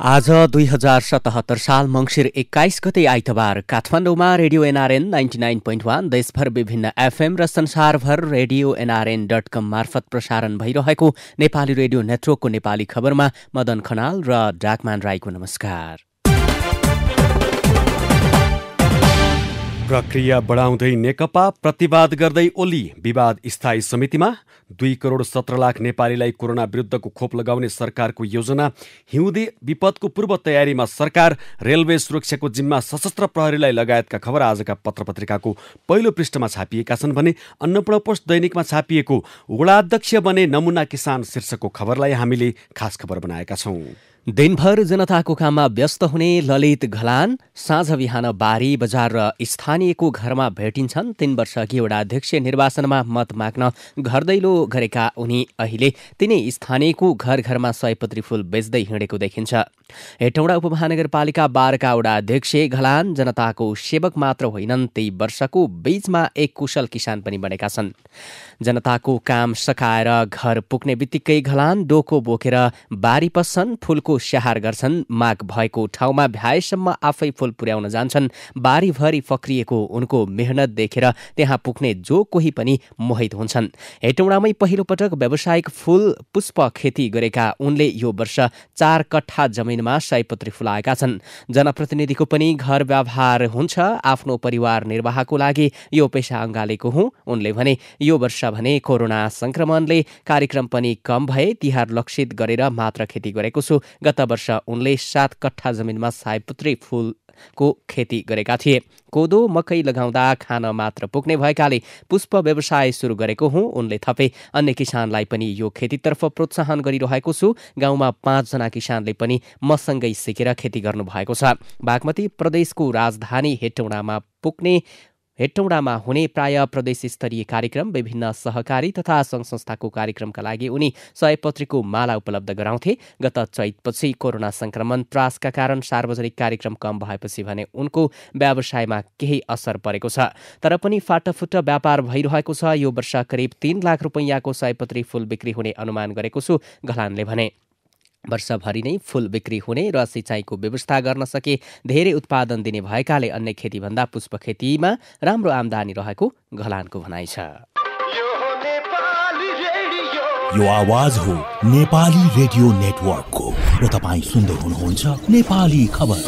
आज 2077 साल मङ्सिर 21 गते आइतबार काठमाडौँमा रेडियो एनआरएन 99.1 देशभर विभिन्न एफएम र संसारभर रेडियो NRN.com मार्फत प्रसारण भइरहेको नेपाली रेडियो नेटवर्कको नेपाली खबरमा मदन खनाल र डाकमान राईको नमस्कार। प्रक्रिया बढाउँदै नेकपा, प्रतिवाद गर्दै ओली, विवाद स्थायी समितिमा 2,17,00,000 नेपालीलाई कोरोना विरुद्धको खोप लगाउने सरकारको योजना, हिउँदे विपदको पूर्व तयारीमा सरकार, रेलवे सुरक्षाको जिम्मा सशस्त्र प्रहरीलाई लगायतका खबर आजका पत्रपत्रिकाको पहिलो पृष्ठमा छापिएका छन् भने अन्नपूर्ण पोस्ट दैनिकमा छापिएको वडाध्यक्ष बने नमुना किसान शीर्षकको खबरलाई हामीले खास खबर बनाएका छौं। दिनभर जनताको काममा व्यस्त हुने ललित घलान साँझ बिहान बारी बजार र स्थानीयको घरमा भेटिन्छन्। 3 वर्ष अघि वडा अध्यक्ष निर्वाचनमा मत माग्न घर दैलो गरेका उनी अहिले तिनै स्थानीयको घर घरमा सयपत्री फूल बेच्दै हिँडेको देखिन्छ। हेटौँडा उपमहानगरपालिका 12 का वडा अध्यक्ष घलान जनताको सेवक मात्र होइनन्, 3 वर्षको बीचमा एक कुशल किसान पनि बनेका छन्। जनताको काम सकाएर घर पुग्ने बित्तिकै घलान डोको बोकेर बारी पस्छन्, फूलको स्याहार गर्छन्, माग भएको ठाउँमा भ्याएसम्म आफै फूल पुर्याउन जान्छन्। बारीभरि फक्रिएको उनको मेहनत देखेर त्यहाँ पुग्ने जो कोही पनि मोहित हुन्छन्। हेटौँडामै पहिलो पटक व्यावसायिक फूल पुष्प खेती गरेका उनले यो वर्ष 4 कट्ठा जमिनमा सयपत्री फुलाएका छन्। जनप्रतिनिधिको पनि घर व्यवहार हुन्छ, आफ्नो परिवार निर्वाहको लागि यो पेशा अँगालेको हुँ उनले भने। यो वर्ष भने कोरोना संक्रमणले कार्यक्रम पनि कम भए तिहार लक्षित गरेर मात्र खेती गरेको छु। गत वर्ष उनले 7 कट्ठा जमिनमा सयपत्री फूलको खेती गरेका थिए। कोदो मकै लगाउँदा खान मात्र पुग्ने भएकाले पुष्प व्यवसाय सुरु गरेको हुँ उनले थपे। अन्य किसानलाई पनि यो खेतीतर्फ प्रोत्साहन गरिरहेको छु। गाउँमा 5 जना किसानले पनि मसँगै सिकेर खेती गर्नुभएको छ। बागमती प्रदेशको राजधानी हेटौँडामा हुने प्राय प्रदेश स्तरीय कार्यक्रम, विभिन्न सहकारी तथा सङ्घ संस्थाको कार्यक्रमका लागि उनी सयपत्रीको माला उपलब्ध गराउँथे। गत चैतपछि कोरोना संक्रमण त्रासका कारण सार्वजनिक कार्यक्रम कम भएपछि भने उनको व्यवसायमा केही असर परेको छ। तर पनि फाटफुट व्यापार भइरहेको छ। यो वर्ष करिब 3 लाख रुपैयाँको सयपत्री फूल बिक्री हुने अनुमान गरेको छु घलानले भने। वर्षभरि नै फूल बिक्री हुने र सिँचाइको व्यवस्था गर्न सके धेरै उत्पादन दिने भएकाले अन्य खेतीभन्दा पुष्प खेतीमा राम्रो आम्दानी रहेको घलानको भनाइ छ। यो आवाज हो नेपाली रेडियो नेटवर्कको र तपाईँ सुन्दै हुनुहुन्छ नेपाली खबर।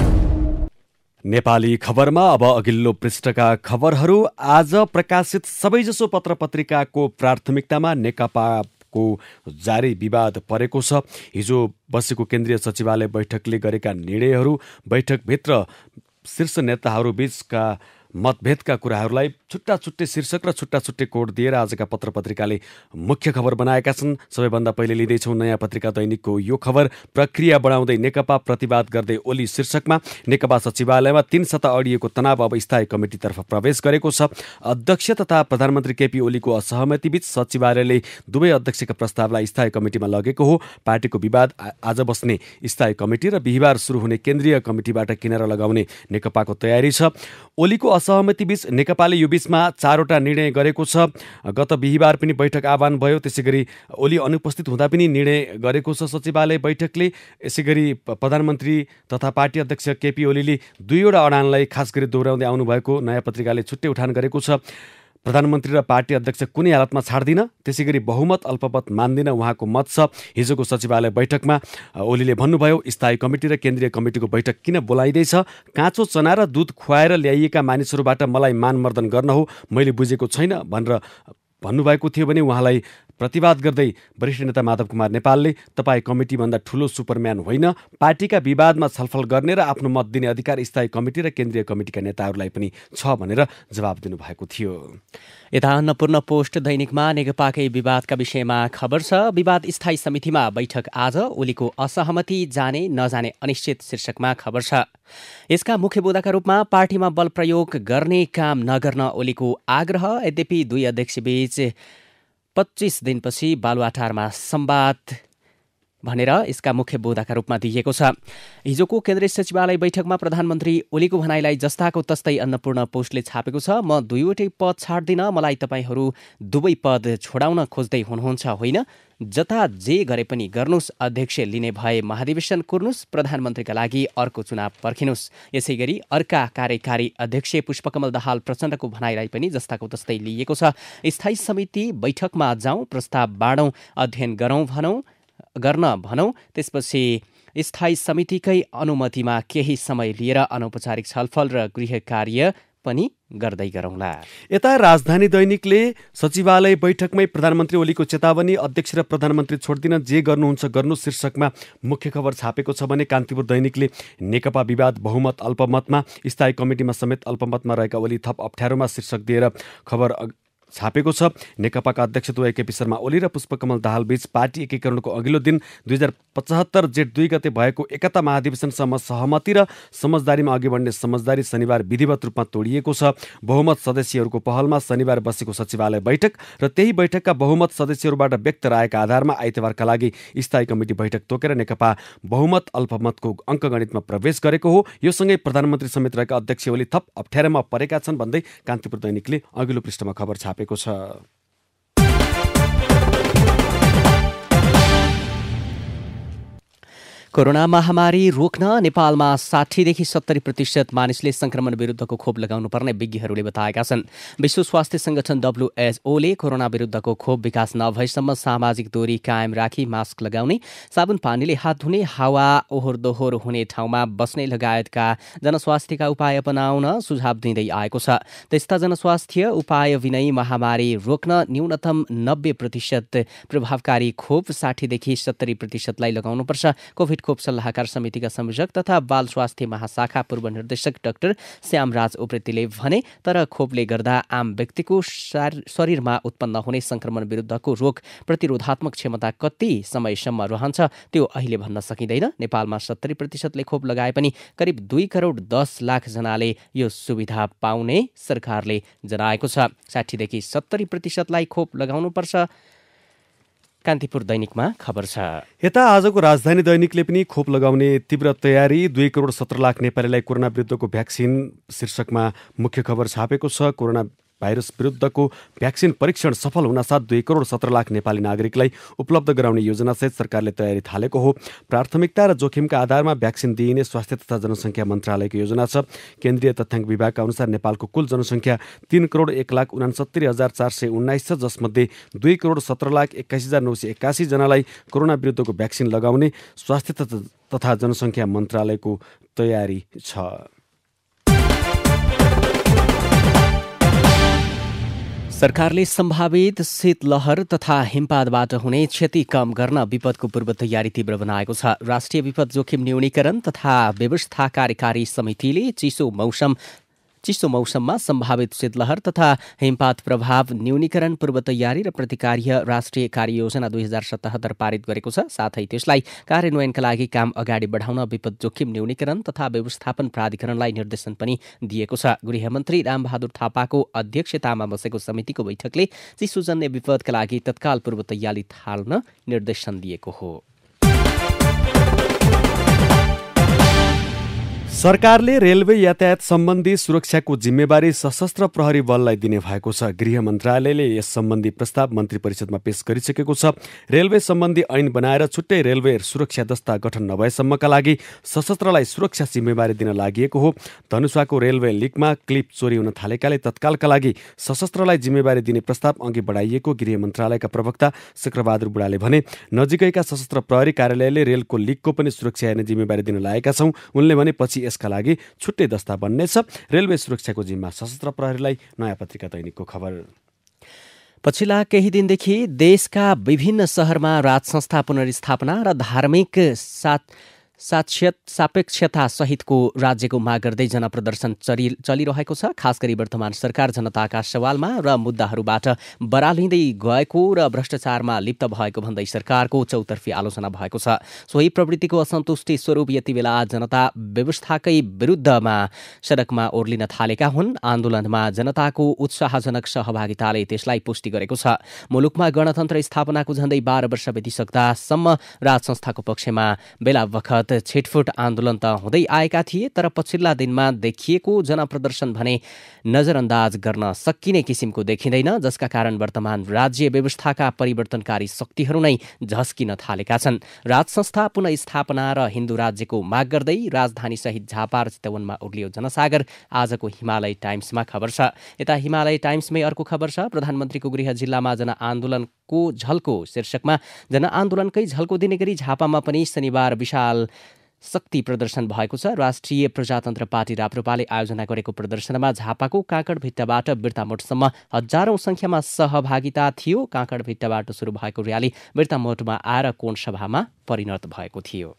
नेपाली खबरमा अब अघिल्लो पृष्ठका खबरहरू। आज प्रकाशित सबैजसो पत्रपत्रिकाको प्राथमिकतामा नेकपा जारी विवाद परेको छ। हिजो बसेको केन्द्रीय सचिवालय बैठकले गरेका निर्णयहरू, बैठकभित्र शीर्ष नेताहरू बीचका मतभेदका कुराहरूलाई छुट्टा छुट्टै शीर्षक र छुट्टा छुट्टै कोड दिएर आजका पत्रपत्रिकाले मुख्य खबर बनाएका छन्। सबैभन्दा पहिले लिँदैछौँ नयाँ पत्रिका दैनिकको यो खबर। प्रक्रिया बढाउँदै नेकपा, प्रतिवाद गर्दै ओली शीर्षकमा नेकपा सचिवालयमा 3 सता अडिएको तनाव अब स्थायी कमिटीतर्फ प्रवेश गरेको छ। अध्यक्ष तथा प्रधानमन्त्री केपी ओलीको असहमतिबीच सचिवालयले दुवै अध्यक्षका प्रस्तावलाई स्थायी कमिटीमा लगेको हो। पार्टीको विवाद आज बस्ने स्थायी कमिटी र बिहिबार सुरु हुने केन्द्रीय कमिटीबाट किनारा लगाउने नेकपाको तयारी छ। ओलीको असहमतिबीच नेकपाले यो बीचमा 4वटा निर्णय गरेको छ। गत बिहिबार पनि बैठक आह्वान भयो, त्यसै गरी ओली अनुपस्थित हुँदा पनि निर्णय गरेको छ सचिवालय बैठकले। यसै गरी प्रधानमन्त्री तथा पार्टी अध्यक्ष केपी ओलीले 2वटा अडानलाई खास गरी दोहोऱ्याउँदै आउनुभएको नयाँ पत्रिकाले छुट्टै उठान गरेको छ। प्रधानमन्त्री र पार्टी अध्यक्ष कुनै हालतमा छाड्दिन, त्यसै गरी बहुमत अल्पमत मान्दिन उहाँको मत छ। हिजोको सचिवालय बैठकमा ओलीले भन्नुभयो, स्थायी कमिटी र केन्द्रीय कमिटीको बैठक किन बोलाइँदैछ? काँचो चना र दुध खुवाएर ल्याइएका मानिसहरूबाट मलाई मानमर्दन गर्न हो, मैले बुझेको छैन भनेर भन्नुभएको थियो भने उहाँलाई प्रतिवाद गर्दै वरिष्ठ नेता माधव कुमार नेपालले तपाईँ कमिटीभन्दा ठुलो सुपरम्यान होइन, पार्टीका विवादमा छलफल गर्ने र आफ्नो मत दिने अधिकार स्थायी कमिटी र केन्द्रीय कमिटीका नेताहरूलाई पनि छ भनेर जवाब दिनुभएको थियो। यता अन्नपूर्ण पोस्ट दैनिकमा नेकपाकै विवादका विषयमा खबर छ। विवाद स्थायी समितिमा बैठक आज, ओलीको असहमति जाने नजाने अनिश्चित शीर्षकमा खबर छ। यसका मुख्य बुँदाका रूपमा पार्टीमा बल प्रयोग गर्ने काम नगर्न ओलीको आग्रह। यद्यपि दुई अध्यक्षबीच 25 दिनपछि बालुवाटारमा संवाद भनेर यसका मुख्य बुँदाका रूपमा दिइएको छ। हिजोको केन्द्रीय सचिवालय बैठकमा प्रधानमन्त्री ओलीको भनाइलाई जस्ताको तस्तै अन्नपूर्ण पोस्टले छापेको छ। म दुईवटै पद छाड्दिन, मलाई तपाईँहरू दुवै पद छोडाउन खोज्दै हुनुहुन्छ होइन, जता जे गरे पनि गर्नुस्, अध्यक्ष लिने भए महाधिवेशन कुर्नुस्, प्रधानमन्त्रीका लागि अर्को चुनाव पर्खिनुस्। यसै गरी अर्का कार्यकारी अध्यक्ष पुष्पकमल दाहाल प्रचण्डको भनाइलाई पनि जस्ताको तस्तै लिइएको छ। स्थायी समिति बैठकमा जाउँ, प्रस्ताव बाँडौँ, अध्ययन गर्न भनौँ, त्यसपछि स्थायी समितिकै अनुमतिमा केही समय लिएर अनौपचारिक छलफल र गृह कार्य पनि गर्दै गरौँला। यता राजधानी दैनिकले सचिवालय बैठकमै प्रधानमन्त्री ओलीको चेतावनी, अध्यक्ष र प्रधानमन्त्री छोड्दिन, जे गर्नुहुन्छ गर्नु शीर्षकमा मुख्य खबर छापेको छ भने कान्तिपुर दैनिकले नेकपा विवाद बहुमत अल्पमतमा, स्थायी कमिटीमा समेत अल्पमतमा रहेका ओली थप अप्ठ्यारोमा शीर्षक दिएर खबर छापेको छ। नेकपाका अध्यक्ष केपी शर्मा ओली र पुष्पकमल दाहाल बीच पार्टी एकीकरणको अघिल्लो दिन 2075 जेठ 2 गते भएको एकता महाधिवेशनसम्म सहमति र समझदारीमा अघि बढ्ने समझदारी शनिबार विधिवत रूपमा तोडिएको छ। बहुमत सदस्यहरूको पहलमा शनिबार बसेको सचिवालय बैठक र त्यही बैठकका बहुमत सदस्यहरूबाट व्यक्त रायका आधारमा आइतबारका लागि स्थायी कमिटी बैठक तोकेर नेकपा बहुमत अल्पमतको अङ्कगणितमा प्रवेश गरेको हो। यो सँगै प्रधानमन्त्री समेत रहेका अध्यक्ष ओली थप अप्ठ्यारोमा परेका छन् भन्दै कान्तिपुर दैनिकले अघिल्लो पृष्ठमा खबर छापेको छ। कोरोना महामारी रोक्न नेपालमा 60 देखि 70% मानिसले संक्रमण विरुद्धको खोप लगाउनु पर्ने विज्ञहरूले बताएका छन्। विश्व स्वास्थ्य संगठन WHOले कोरोना विरुद्धको खोप विकास नभएसम्म सामाजिक दूरी कायम राखी मास्क लगाउने, साबुन पानीले हात धुने, हावा ओहोर दोहोर हुने ठाउँमा बस्ने लगायतका जनस्वास्थ्यका उपाय अपनाउन सुझाव दिँदै आएको छ। त्यस्ता जनस्वास्थ्य उपाय बिनै महामारी रोक्न न्यूनतम 90% प्रभावकारी खोप 60 देखि 70% लाई लगाउनुपर्छ। कोभिड खोप सल्लाहकार समितिका संयोजक तथा बाल स्वास्थ्य महाशाखा पूर्व निर्देशक डाक्टर श्यामराज उप्रेतीले भने, तर खोपले गर्दा आम व्यक्तिको शरीरमा उत्पन्न हुने संक्रमण विरुद्धको रोग प्रतिरोधात्मक क्षमता कति समयसम्म रहन्छ त्यो अहिले भन्न सकिँदैन। नेपालमा 70%ले खोप लगाए पनि करिब 2 करोड 10 लाख जनाले यो सुविधा पाउने सरकारले जनाएको छ। 60 देखि 70% लाई खोप लगाउनुपर्छ, कान्तिपुर दैनिकमा खबर छ। यता आजको राजधानी दैनिकले पनि खोप लगाउने तीव्र तयारी, 2 करोड 17 लाख नेपालीलाई कोरोना विरुद्धको भ्याक्सिन शीर्षकमा मुख्य खबर छापेको छ। कोरोना भाइरस विरुद्धको भ्याक्सिन परीक्षण सफल हुनासाथ 2 करोड 17 लाख नेपाली नागरिकलाई उपलब्ध गराउने योजनासहित सरकारले तयारी थालेको हो। प्राथमिकता र जोखिमका आधारमा भ्याक्सिन दिइने स्वास्थ्य तथा जनसङ्ख्या मन्त्रालयको योजना छ। केन्द्रीय तथ्याङ्क विभागका अनुसार नेपालको कुल जनसङ्ख्या 3 करोड 1,69,419 छ, जसमध्ये 2 करोड 17 लाख 21,981 जनालाई कोरोना विरुद्धको भ्याक्सिन लगाउने स्वास्थ्य तथा जनसङ्ख्या मन्त्रालयको तयारी छ। सरकारले सम्भावित शीतलहर तथा हिमपातबाट हुने क्षति कम गर्न विपदको पूर्व तयारी तीव्र बनाएको छ। राष्ट्रिय विपद जोखिम न्यूनीकरण तथा व्यवस्था कार्यकारी समितिले चिसो मौसममा सम्भावित शीतलहर तथा हिमपात प्रभाव न्यूनीकरण पूर्व तयारी र प्रतिकार्य राष्ट्रिय कार्ययोजना 2077 पारित गरेको छ। साथै त्यसलाई कार्यान्वयनका लागि काम अगाडि बढाउन विपद जोखिम न्यूनीकरण तथा व्यवस्थापन प्राधिकरणलाई निर्देशन पनि दिएको छ। गृहमन्त्री रामबहादुर थापाको अध्यक्षतामा बसेको समितिको बैठकले चिसोजन्य विपदका लागि तत्काल पूर्व तयारी थाल्न निर्देशन दिएको हो। सरकारले रेलवे यातायात सम्बन्धी सुरक्षाको जिम्मेवारी सशस्त्र प्रहरी बललाई दिने भएको छ। गृह मन्त्रालयले यस सम्बन्धी प्रस्ताव मन्त्री परिषदमा पेश गरिसकेको छ। रेलवे सम्बन्धी ऐन बनाएर छुट्टै रेलवे सुरक्षा दस्ता गठन नभएसम्मका लागि सशस्त्रलाई सुरक्षा जिम्मेवारी दिन लागि हो। धनुषाको रेलवे लिकमा क्लिप चोरी हुन थालेकाले तत्कालका लागि सशस्त्रलाई जिम्मेवारी दिने प्रस्ताव अघि बढाइएको गृह मन्त्रालयका प्रवक्ता शेखरबहादुर बुढाले भने। नजिकैका सशस्त्र प्रहरी कार्यालयले रेलको लिकको पनि सुरक्षा हेर्ने जिम्मेवारी दिन लागेका छौँ। उनले भने पछि यसका लागि छुट्टै दस्ता बन्नेछ। रेलवे सुरक्षाको जिम्मा सशस्त्र प्रहरीलाई। नयाँ पत्रिका दैनिकको खबर। पछिल्ला केही दिनदेखि देशका विभिन्न शहरमा राज संस्था पुनर्स्थापना र धार्मिक सापेक्षता सहितको राज्यको माग गर्दै जनप्रदर्शन चलिरहेको छ। खास गरी वर्तमान सरकार जनताका सवालमा र मुद्दाहरूबाट बरालिँदै गएको र भ्रष्टाचारमा लिप्त भएको भन्दै सरकारको चौतर्फी आलोचना भएको छ। सोही प्रवृत्तिको असन्तुष्टि स्वरूप यति बेला जनता व्यवस्थाकै विरुद्धमा सडकमा ओर्लिन थालेका हुन्। आन्दोलनमा जनताको उत्साहजनक सहभागिताले त्यसलाई पुष्टि गरेको छ। मुलुकमा गणतन्त्र स्थापनाको झण्डै 12 वर्ष बितिसक्दासम्म राज संस्थाको पक्षमा बेला बखत छिटफुट आन्दोलन त हुँदै आएका थिए, तर पछिल्ला दिनमा देखिएको जनप्रदर्शन भने नजरअन्दाज गर्न सकिने किसिमको देखिँदैन, जसका कारण वर्तमान राज्य व्यवस्थाका परिवर्तनकारी शक्तिहरू नै झस्किन थालेका छन्। राज संस्था पुनः-स्थापना र हिन्दू राज्यको माग गर्दै राजधानीसहित झापा र चितवनमा उर्लियो जनसागर। आजको हिमालय टाइम्समा खबर छ। यता हिमालय टाइम्समै अर्को खबर छ। प्रधानमन्त्रीको गृह जिल्लामा जनआन्दोलनको झल्को शीर्षकमा जनआन्दोलनकै झल्को दिने गरी झापामा पनि शनिबार विशाल शक्ति प्रदर्शन भएको छ। राष्ट्रिय प्रजातन्त्र पार्टी राप्रपाले आयोजना गरेको प्रदर्शनमा झापाको काँकडभिट्टाबाट बिर्तामोडसम्म हजारौं संख्यामा सहभागिता थियो। काँकडभिट्टाबाट सुरु भएको र्याली बिर्तामोडमा आएर कोणसभामा परिणत भएको थियो।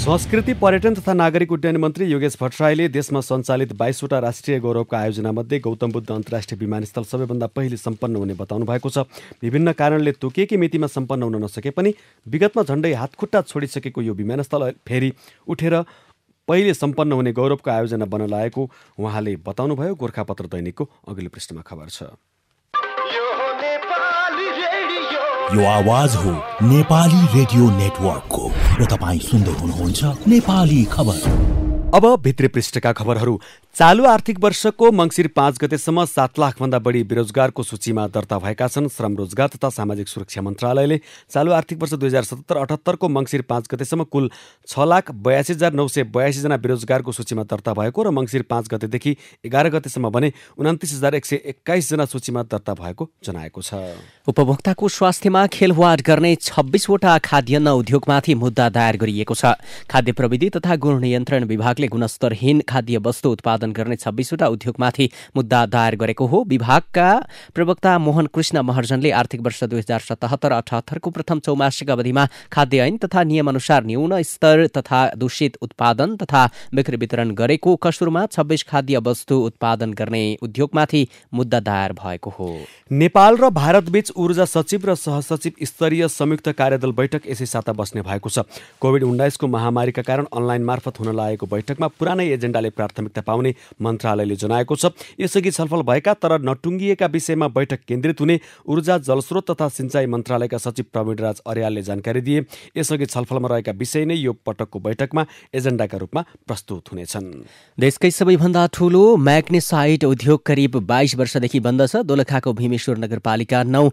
संस्कृति, पर्यटन तथा नागरिक उड्डयन मन्त्री योगेश भट्टराईले देशमा सञ्चालित 22वटा राष्ट्रिय गौरवका आयोजनामध्ये गौतम बुद्ध अन्तर्राष्ट्रिय विमानस्थल सबैभन्दा पहिले सम्पन्न हुने बताउनु भएको छ। विभिन्न कारणले तोकिएकी मितिमा सम्पन्न हुन नसके पनि विगतमा झण्डै हातखुट्टा छोडिसकेको यो विमानस्थल फेरि उठेर पहिले सम्पन्न हुने गौरवको आयोजना बन्न लागेको उहाँले बताउनुभयो। गोर्खापत्र दैनिकको अघिल्लो पृष्ठमा खबर छ। यो आवाज हो नेपाली रेडियो नेटवर्कको र तपाईँ सुन्दै हुनुहुन्छ नेपाली खबर। अब भित्री पृष्ठका खबरहरू। चालु आर्थिक वर्षको मङ्सिर 5 गतेसम्म 7 लाखभन्दा बढी बेरोजगारको सूचीमा दर्ता भएका छन्। श्रम रोजगार तथा सामाजिक सुरक्षा मन्त्रालयले चालु आर्थिक वर्ष 2077-78 को मङ्सिर 5 गतेसम्म कुल 6,82,982 जना बेरोजगारको सूचीमा दर्ता भएको र मङ्सिर 5 गतेदेखि 11 गतेसम्म भने 29,121 जना सूचीमा दर्ता भएको जनाएको छ। उपभोक्ताको स्वास्थ्यमा खेलवाड गर्ने 26वटा खाद्यान्न उद्योगमाथि मुद्दा दायर गरिएको छ। खाद्य प्रविधि तथा गुण नियन्त्रण विभागले गुणस्तरहीन खाद्य वस्तु उत्पादन गर्ने 26वटा उद्योगमाथि मुद्दा दायर गरेको हो। विभागका प्रवक्ता मोहन कृष्ण महर्जनले आर्थिक वर्ष 2077-78 को प्रथम चौमासिक अवधिमा खाद्य ऐन तथा नियमअनुसार न्यून स्तर तथा दूषित उत्पादन तथा बिक्री वितरण गरेको कसुरमा 26 खाद्य वस्तु उत्पादन गर्ने उद्योगमाथि मुद्दा दायर भएको हो। नेपाल र भारतबीच ऊर्जा सचिव र सहसचिव स्तरीय संयुक्त कार्यदल बैठक यसै साता बस्ने भएको छ। कोभिड-19 को महामारीका कारण अनलाइन मार्फत हुन लागेको बैठकमा पुरानै एजेन्डाले प्राथमिकता पाउने मन्त्रालयले जनाएको छ। यसअघि छलफल भएका तर नटुङ्गिएका विषयमा बैठक केन्द्रित हुने ऊर्जा, जलस्रोत तथा सिंचाई मन्त्रालयका सचिव प्रवीण राज अर्यालले जानकारी दिए। यसअघि छलफलमा रहेका विषय नै यो पटकको बैठकमा एजेन्डाका रूपमा प्रस्तुत हुनेछन्। देशकै सबैभन्दा ठूलो म्याग्नेसाइट उद्योग करिब 22 वर्षदेखि बन्द छ। दोलखाको भीमेश्वर नगरपालिका 9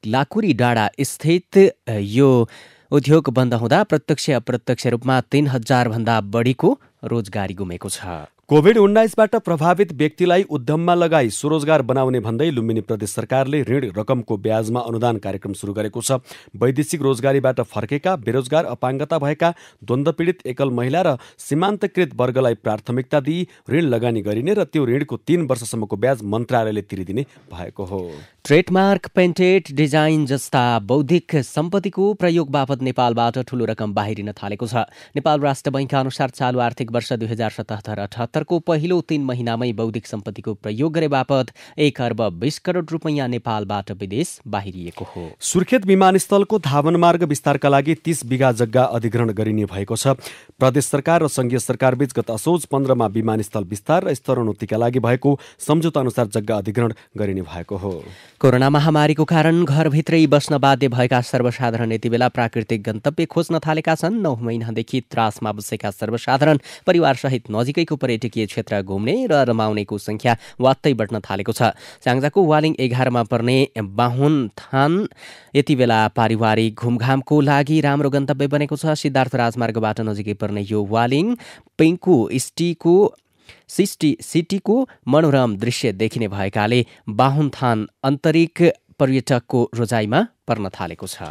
लाकुरी डाँडा स्थित यो उद्योग बन्द हुँदा प्रत्यक्ष अप्रत्यक्ष रूपमा 3,000 भन्दा बढीको रोजगारी गुमेको छ। कोभिड-19बाट प्रभावित व्यक्तिलाई उद्यममा लगाई स्वरोजगार बनाउने भन्दै लुम्बिनी प्रदेश सरकारले ऋण रकमको ब्याजमा अनुदान कार्यक्रम सुरु गरेको छ। वैदेशिक रोजगारीबाट फर्केका, बेरोजगार, अपाङ्गता भएका, द्वन्द्व पीडित एकल महिला र सीमान्तकृत वर्गलाई प्राथमिकता दिई ऋण लगानी गरिने र त्यो ऋणको 3 वर्षसम्मको ब्याज मन्त्रालयले तिरिदिने भएको हो। ट्रेडमार्क, पेटेन्ट, डिजाइन जस्ता बौद्धिक सम्पत्तिको प्रयोग बापत नेपालबाट ठूलो रकम बाहिरिन थालेको छ। नेपाल राष्ट्र बैंकका अनुसार चालु आर्थिक वर्ष 2077-78 को पहिलो 3 महिनामै बौद्धिक सम्पत्तिको प्रयोग गरे बापत 1 अर्ब 20 करोड रुपैयाँ नेपालबाट विदेश बाहिरिएको हो। सुर्खेत विमानस्थलको धावन मार्ग विस्तारका लागि 30 बिघा जग्गा अधिग्रहण गरिने भएको छ। प्रदेश सरकार र संघीय सरकारबीच गत असोज 15 मा विमानस्थल विस्तार र स्तरोन्नतिका लागि भएको सम्झौता अनुसार जग्गा अधिग्रहण गरिने भएको हो। कोरोना महामारीको कारण घरभित्रै बस्न बाध्य भएका सर्वसाधारण यति बेला प्राकृतिक गन्तव्य खोज्न थालेका छन्। 9 महिनादेखि त्रासमा बसेका सर्वसाधारण परिवारसहित नजिकैको पर्यटकीय क्षेत्र घुम्ने र रमाउनेको संख्या वात्तै बढ्न थालेको छ। स्याङ्जाको वालिङ 11 मा पर्ने बाहुन थान यति बेला पारिवारिक घुमघामको लागि राम्रो गन्तव्य बनेको छ। सिद्धार्थ राजमार्गबाट नजिकै पर्ने यो वालिङ पिङ्कु सिटीको मनोरम दृश्य देखिने भएकाले बाहुनथान आन्तरिक पर्यटकको रोजाइमा पर्न थालेको छ।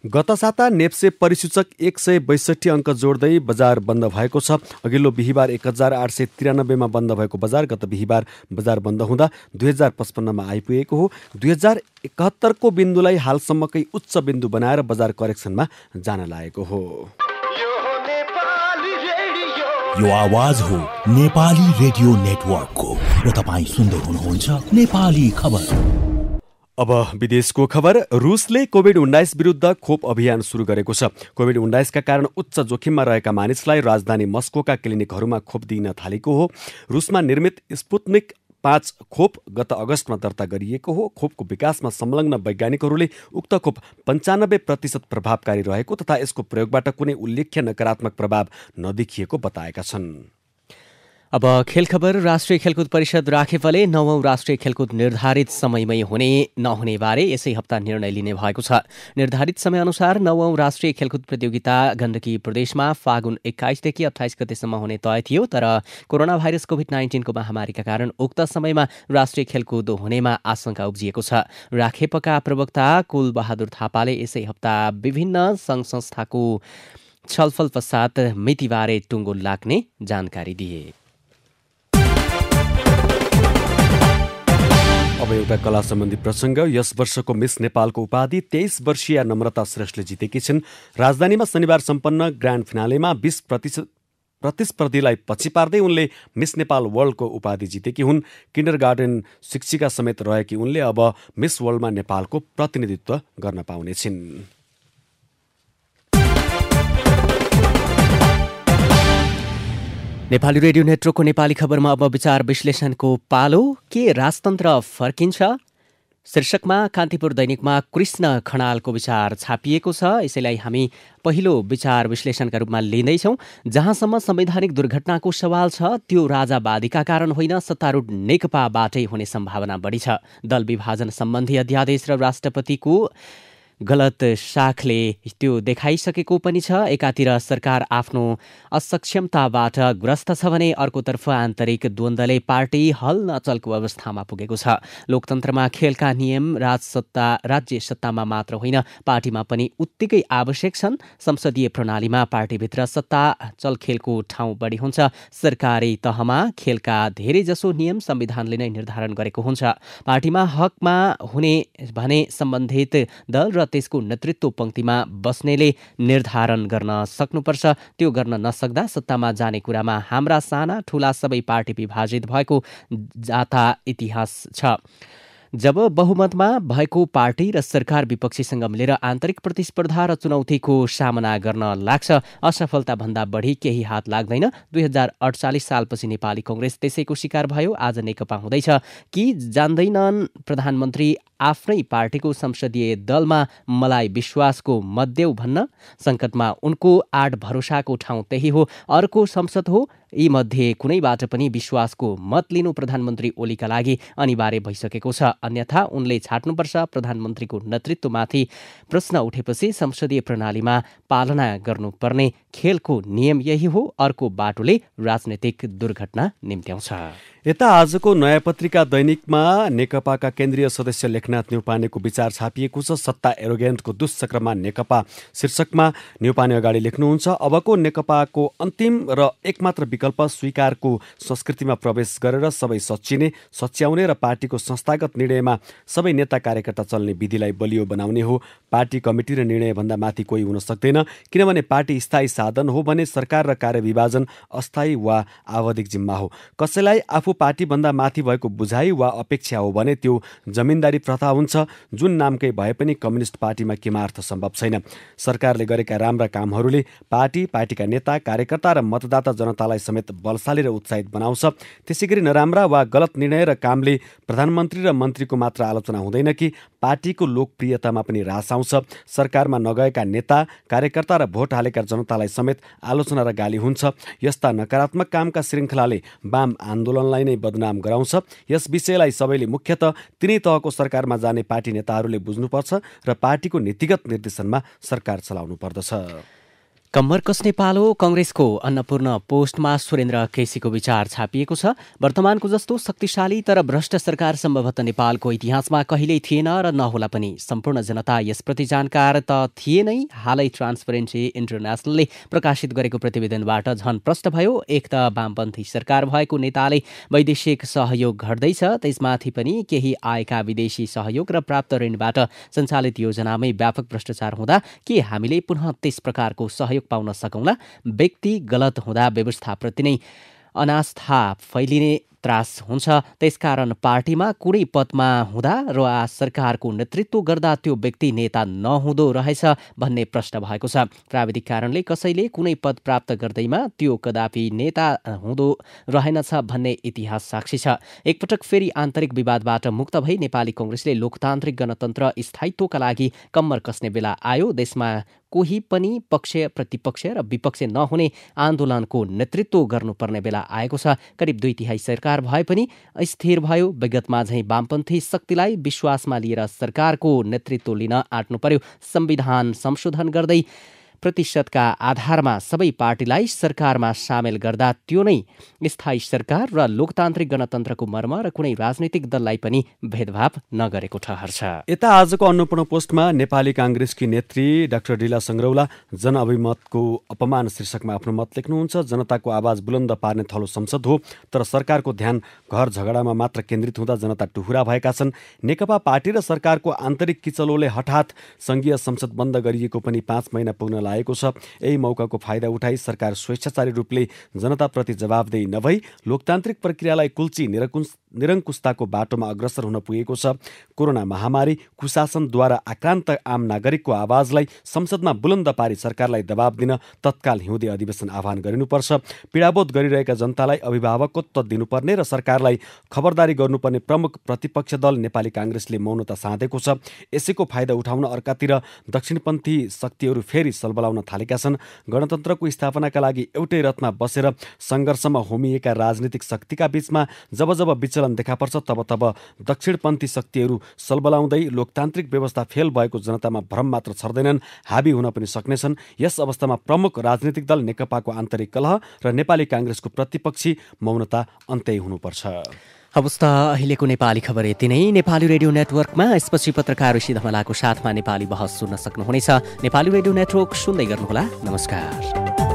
गत साता नेप्से परिसूचक 162 अङ्क जोड्दै बजार बन्द भएको छ। अघिल्लो बिहिबार 1893 मा बन्द भएको बजार गत बिहिबार बजार बन्द हुँदा 2055 मा आइपुगेको हो। 2071 को बिन्दुलाई हालसम्मकै उच्च बिन्दु बनाएर बजार करेक्सनमा जान लागेको हो। यो आवाज हो नेपाली रेडियो नेटवर्कको र तपाईँ सुन्दै हुनुहुन्छ नेपाली खबर। अब विदेशको खबर। रुसले कोभिड-19 विरुद्ध खोप अभियान सुरु गरेको छ। कोभिड-19 का कारण उच्च जोखिममा रहेका मानिसलाई राजधानी मस्कोका क्लिनिकहरूमा खोप दिन थालेको हो। रुसमा निर्मित स्पुत्निक 5 खोप गत अगस्तमा दर्ता गरिएको हो। खोपको विकासमा संलग्न वैज्ञानिकहरूले उक्त खोप 95% प्रभावकारी रहेको तथा यसको प्रयोगबाट कुनै उल्लेख्य नकारात्मक प्रभाव नदेखिएको बताएका छन्। अब खेल खबर। राष्ट्रिय खेलकुद परिषद राखेपले 9औं राष्ट्रिय खेलकुद निर्धारित समयमै हुने नहुने बारे यसै हप्ता निर्णय लिने भएको छ। निर्धारित समयअनुसार 9औं राष्ट्रिय खेलकुद प्रतियोगिता गण्डकी प्रदेशमा फागुन 21 देखि 28 गतेसम्म हुने तय थियो, तर कोरोना भाइरस कोभिड-19 को महामारीका कारण उक्त समयमा राष्ट्रिय खेलकुद हुनेमा आशंका उब्जिएको छ। राखेपका प्रवक्ता कुलबहादुर थापाले यसै हप्ता विभिन्न सङ्घ संस्थाको छलफल पश्चात मितिबारे टुङ्गो लाग्ने जानकारी दिए। अब एउटा कला सम्बन्धी प्रसङ्ग। यस वर्षको मिस नेपालको उपाधि 23 वर्षीय नम्रता श्रेष्ठले जितेकी छिन्। राजधानीमा शनिबार सम्पन्न ग्रान्ड फिनालेमा 20 प्रतिस्पर्धीलाई पछि पार्दै उनले मिस नेपाल वर्ल्डको उपाधि जितेकी हुन्। किन्डरगार्टन शिक्षिका समेत रहेकी उनले अब मिस वर्ल्डमा नेपालको प्रतिनिधित्व गर्न पाउनेछिन्। नेपाली रेडियो नेटवर्कको नेपाली खबरमा अब विचार विश्लेषणको पालो। के राजतन्त्र फर्किन्छ शीर्षकमा कान्तिपुर दैनिकमा कृष्ण खनालको विचार छापिएको छ। यसैलाई हामी पहिलो विचार विश्लेषणका रूपमा लिँदैछौँ। जहाँसम्म संवैधानिक दुर्घटनाको सवाल छ त्यो राजावादीका कारण होइन, सत्तारूढ नेकपाबाटै हुने सम्भावना बढी छ। दल विभाजन सम्बन्धी अध्यादेश र राष्ट्रपतिको गलत शाखले त्यो देखाइसकेको पनि छ। एकातिर सरकार आफ्नो असक्षमताबाट ग्रस्त छ भने अर्कोतर्फ आन्तरिक द्वन्द्वले पार्टी हल नचलको अवस्थामा पुगेको छ। लोकतन्त्रमा खेलका नियम राज्य सत्तामा मात्र होइन, पार्टीमा पनि उत्तिकै आवश्यक छन्। संसदीय प्रणालीमा पार्टीभित्र सत्ता चलखेलको ठाउँ बढी हुन्छ। सरकारी तहमा खेलका धेरैजसो नियम संविधानले नै निर्धारण गरेको हुन्छ। पार्टीमा हकमा हुने भने सम्बन्धित दल र त्यसको नेतृत्व पंक्तिमा बस्नेले निर्धारण गर्न सक्नुपर्छ। त्यो गर्न नसक्दा सत्तामा जाने कुरामा हाम्रा साना ठूला सबै पार्टी विभाजित भएको जाता इतिहास छ। जब बहुमतमा भएको पार्टी र सरकार विपक्षीसँग मिलेर आन्तरिक प्रतिस्पर्धा र चुनौतीको सामना गर्न लाग्छ, असफलताभन्दा बढी केही हात लाग्दैन। 2048 सालपछि नेपाली कांग्रेस त्यसैको शिकार भयो। आज नेकपा हुँदैछ कि जान्दैनन् प्रधानमन्त्री आफ्नै पार्टीको संसदीय दलमा मलाई विश्वासको मत देऊ भन्न। संकटमा उनको आड भरोसाको ठाउँ त्यही हो, अर्को संसद हो। यी मध्ये कुनैबाट पनि विश्वासको मत लिनु प्रधानमन्त्री ओलीका लागि अनिवार्य भइसकेको छ। अन्यथा उनले छाड्नुपर्छ। प्रधानमन्त्रीको नेतृत्वमाथि प्रश्न उठेपछि संसदीय प्रणालीमा पालना गर्नुपर्ने खेलको नियम यही हो। अर्को बाटोले राजनैतिक दुर्घटना निम्त्याउँछ। यता आजको नयाँ पत्रिका दैनिकमा नेकपाका केन्द्रीय सदस्य लेखनाथ न्यौपानेको विचार छापिएको छ। सत्ता एरोगेन्टको दुष्चक्रमा नेकपा शीर्षकमा न्यौपाने अगाडि लेख्नुहुन्छ, अबको नेकपाको अन्तिम र एकमात्र विकल्प स्वीकारको संस्कृतिमा प्रवेश गरेर सबै सच्याउने र पार्टीको संस्थागत निर्णयमा सबै नेता कार्यकर्ता चल्ने विधिलाई बलियो बनाउने हो। पार्टी कमिटी र निर्णयभन्दा माथि कोही हुन सक्दैन, किनभने पार्टी स्थायी साधन हो भने सरकार र कार्यविभाजन अस्थायी वा आवधिक जिम्मा हो। कसैलाई आफू पार्टीभन्दा माथि भएको बुझाइ वा अपेक्षा हो भने त्यो जमिनदारी प्रथा हुन्छ। जुन नामकै भए पनि कम्युनिस्ट पार्टीमा केमा अर्थ सम्भव छैन। सरकारले गरेका राम्रा कामहरूले पार्टीका नेता कार्यकर्ता र मतदाता जनतालाई समेत बलशाली र उत्साहित बनाउँछ। त्यसैगरी नराम्रा वा गलत निर्णय र कामले प्रधानमन्त्री र मन्त्रीको मात्र आलोचना हुँदैन कि पार्टीको लोकप्रियतामा पनि ह्रास आउँछ। सरकारमा नगएका नेता कार्यकर्ता र भोट हालेका जनतालाई समेत आलोचना र गाली हुन्छ। यस्ता नकारात्मक कामका श्रृङ्खलाले वाम आन्दोलनलाई नै बदनाम गराउँछ। यस विषयलाई सबैले मुख्यतः तिनै तहको सरकारमा जाने पार्टी नेताहरूले बुझ्नुपर्छ र पार्टीको नीतिगत निर्देशनमा सरकार चलाउनु पर्दछ। कम्मर कस्ने पालो कांग्रेसको अन्नपूर्ण पोस्टमा सुरेन्द्र केसीको विचार छापिएको छ। वर्तमानको जस्तो शक्तिशाली तर भ्रष्ट सरकार सम्भवतः नेपालको इतिहासमा कहिल्यै थिएन र नहोला पनि। सम्पूर्ण जनता यसप्रति जानकार त थिए नै। हालै ट्रान्सपरेन्सी इन्टरनेसनलले प्रकाशित गरेको प्रतिवेदनबाट झन प्रष्ट भयो। एक त वामपन्थी सरकार भएको नेताले वैदेशिक सहयोग घट्दैछ, त्यसमाथि पनि केही आएका विदेशी सहयोग र प्राप्त ऋणबाट सञ्चालित योजनामै व्यापक भ्रष्टाचार हुँदा के हामीले पुनः त्यस प्रकारको सहयोग पाउन सकौँला? व्यक्ति गलत हुँदा व्यवस्थाप्रति नै अनास्था फैलिने त्रास हुन्छ। त्यसकारण पार्टीमा कुनै पदमा हुँदा र सरकारको नेतृत्व गर्दा त्यो व्यक्ति नेता नहुँदो रहेछ भन्ने प्रश्न भएको छ। प्राविधिक कारणले कसैले कुनै पद प्राप्त गर्दैमा त्यो कदापि नेता हुँदो रहेनछ भन्ने इतिहास साक्षी छ। एकपटक फेरि आन्तरिक विवादबाट मुक्त भई नेपाली कांग्रेसले लोकतान्त्रिक गणतन्त्र स्थायित्वका लागि कम्मर कस्ने बेला आयो। देशमा कोही पनि पक्ष प्रतिपक्ष र विपक्ष नहुने आन्दोलनको नेतृत्व गर्नुपर्ने बेला आएको छ। करिब 2/3 सरकार भए पनि अस्थिर भयो। विगतमा झैँ वामपन्थी शक्तिलाई विश्वासमा लिएर सरकारको नेतृत्व लिन आँट्नु पर्यो। संविधान संशोधन गर्दै प्रतिशतका आधारमा सबै पार्टीलाई सरकारमा सामेल गर्दा त्यो नै स्थायी सरकार र लोकतान्त्रिक गणतन्त्रको मर्म र कुनै राजनैतिक दललाई पनि भेदभाव नगरेको ठहर छ। यता आजको अन्नपूर्ण पोस्टमा नेपाली कांग्रेसकी नेत्री डाक्टर ढिला सङ्ग्रौला जनअभिमतको अपमान शीर्षकमा आफ्नो मत लेख्नुहुन्छ। जनताको आवाज बुलन्द पार्ने थलो संसद हो, तर सरकारको ध्यान घर झगडामा मात्र केन्द्रित हुँदा जनता टुहुरा भएका छन्। नेकपा पार्टी र सरकारको आन्तरिक किचलोले हठात संघीय संसद बन्द गरिएको पनि 5 महिना पुग्न लागेको छ। यही मौकाको फाइदा उठाई सरकार स्वेच्छाचारी रूपले जनताप्रति जवाबदेही नभई लोकतान्त्रिक प्रक्रियालाई कुल्ची निरङ्कुशताको बाटोमा अग्रसर हुन पुगेको छ। कोरोना महामारी कुशासनद्वारा आक्रान्त आम नागरिकको आवाजलाई संसदमा बुलन्द पारी सरकारलाई दबाब दिन तत्काल हिउँदे अधिवेशन आह्वान गरिनुपर्छ। पीडाबोध गरिरहेका जनतालाई अभिभावकत्व दिनुपर्ने र सरकारलाई खबरदारी गर्नुपर्ने प्रमुख प्रतिपक्ष दल नेपाली कांग्रेसले मौनता साधेको छ। यसैको फाइदा उठाउन अर्कातिर दक्षिणपन्थी शक्तिहरू फेरि सलबलाउन थालेका छन्। गणतन्त्रको स्थापनाका लागि एउटै रथमा बसेर सङ्घर्षमा होमिएका राजनीतिक शक्तिका बीचमा जब जब विचलन देखा पर्छ तब दक्षिणपन्थी शक्तिहरू सलबलाउँदै लोकतान्त्रिक व्यवस्था फेल भएको जनतामा भ्रम मात्र छर्दैनन्, हाबी हुन पनि सक्नेछन्। यस अवस्थामा प्रमुख राजनीतिक दल नेकपाको आन्तरिक कलह र नेपाली कांग्रेसको प्रतिपक्षी मौनता अन्त्य हुनुपर्छ। हवस् त अहिलेको नेपाली खबर यति नै। नेपाली रेडियो नेटवर्कमा यसपछि पत्रकार ऋषि धमलाको साथमा नेपाली बहस सुन्न सक्नुहुनेछ। नेपाली रेडियो नेटवर्क सुन्दै गर्नुहोला। नमस्कार।